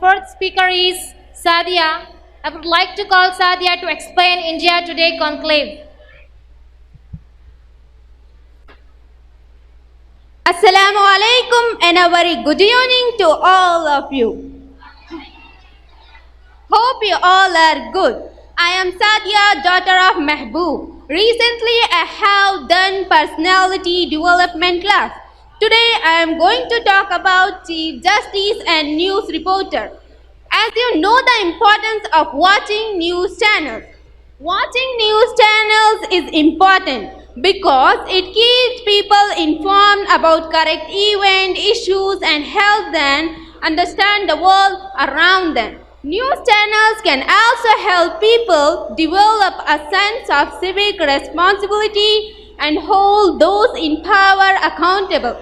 fourth speaker is Sadia. I would like to call Sadia to explain India Today conclave. Assalamu alaikum and a very good evening to all of you. Hope you all are good. I am Sadia, daughter of Mehboob. Recently, I have done personality development class. Today, I am going to talk about Chief Justice and news reporter. As you know the importance of watching news channels. Watching news channels is important because it keeps people informed about correct event, issues and helps them understand the world around them. News channels can also help people develop a sense of civic responsibility and hold those in power accountable.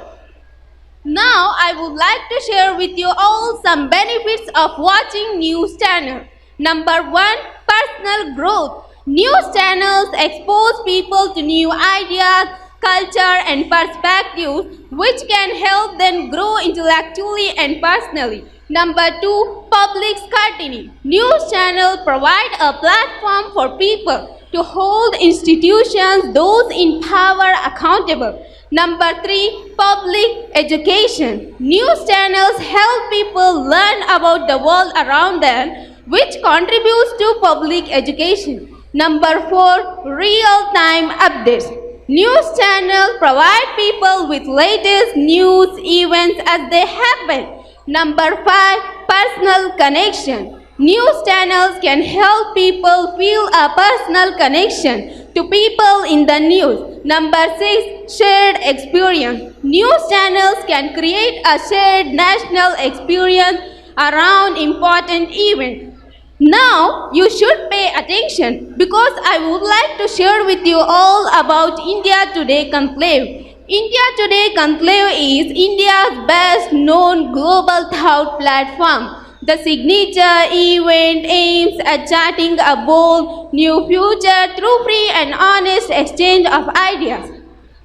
Now, I would like to share with you all some benefits of watching news channels. Number 1, personal growth. News channels expose people to new ideas, culture and perspectives which can help them grow intellectually and personally. Number 2, public scrutiny. News channels provide a platform for people to hold institutions, those in power accountable. Number 3, public education. News channels help people learn about the world around them, which contributes to public education. Number 4, real-time updates. News channels provide people with latest news events as they happen. Number 5, personal connection. News channels can help people feel a personal connection to people in the news. Number 6, shared experience. News channels can create a shared national experience around important events. Now, you should pay attention because I would like to share with you all about India Today Conclave. India Today Conclave is India's best known global thought platform. The signature event aims at charting a bold new future through free and honest exchange of ideas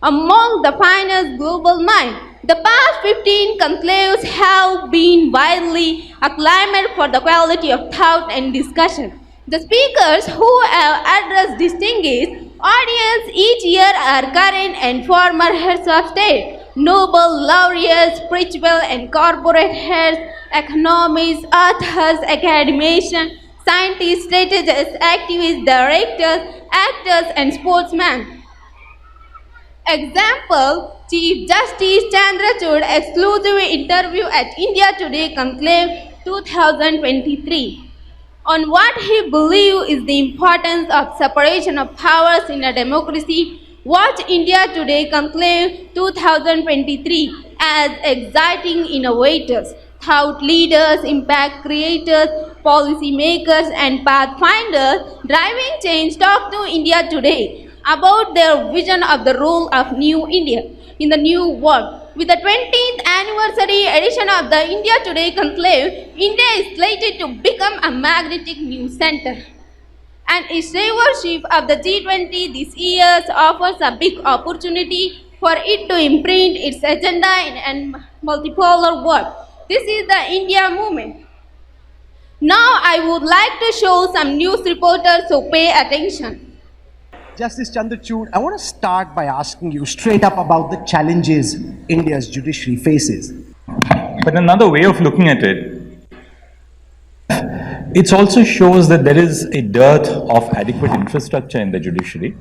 among the finest global minds. The past 15 conclaves have been widely acclaimed for the quality of thought and discussion. The speakers who have addressed distinguished audience each year are current and former heads of state, Nobel laureates, spiritual and corporate heads, economists, authors, academicians, scientists, strategists, activists, directors, actors and sportsmen. Example, Chief Justice Chandrachud exclusive interview at India Today Conclave 2023 on what he believes is the importance of separation of powers in a democracy. Watch India Today Conclave 2023 as exciting innovators, thought leaders, impact creators, policy makers and pathfinders driving change talk to India Today about their vision of the role of New India in the new world. With the 20th anniversary edition of the India Today Conclave, India is slated to become a magnetic news center. And its stewardship of the G20 this year offers a big opportunity for it to imprint its agenda in a multipolar world. This is the India movement. Now I would like to show some news reporters, so pay attention. Justice Chandrachud, I want to start by asking you straight up about the challenges India's judiciary faces. But another way of looking at it, it also shows that there is a dearth of adequate infrastructure in the judiciary.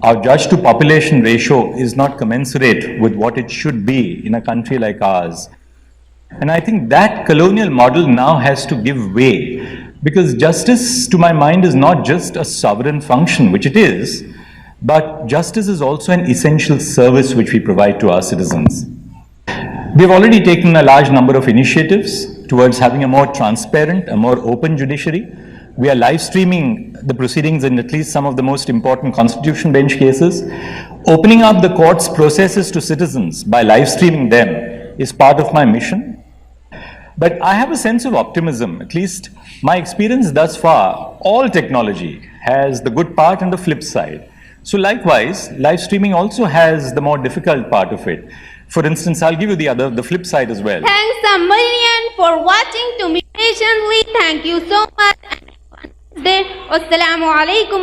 Our judge to population ratio is not commensurate with what it should be in a country like ours. And I think that colonial model now has to give way, because justice, to my mind, is not just a sovereign function, which it is, but justice is also an essential service which we provide to our citizens. We've already taken a large number of initiatives towards having a more transparent, a more open judiciary. We are live streaming the proceedings in at least some of the most important constitution bench cases. Opening up the court's processes to citizens by live streaming them is part of my mission. But I have a sense of optimism, at least my experience thus far. All technology has the good part and the flip side. So likewise, live streaming also has the more difficult part of it. For instance, I'll give you the flip side as well. Thanks a million for watching to me. patiently. Thank you so much. Wassalamu alaikum.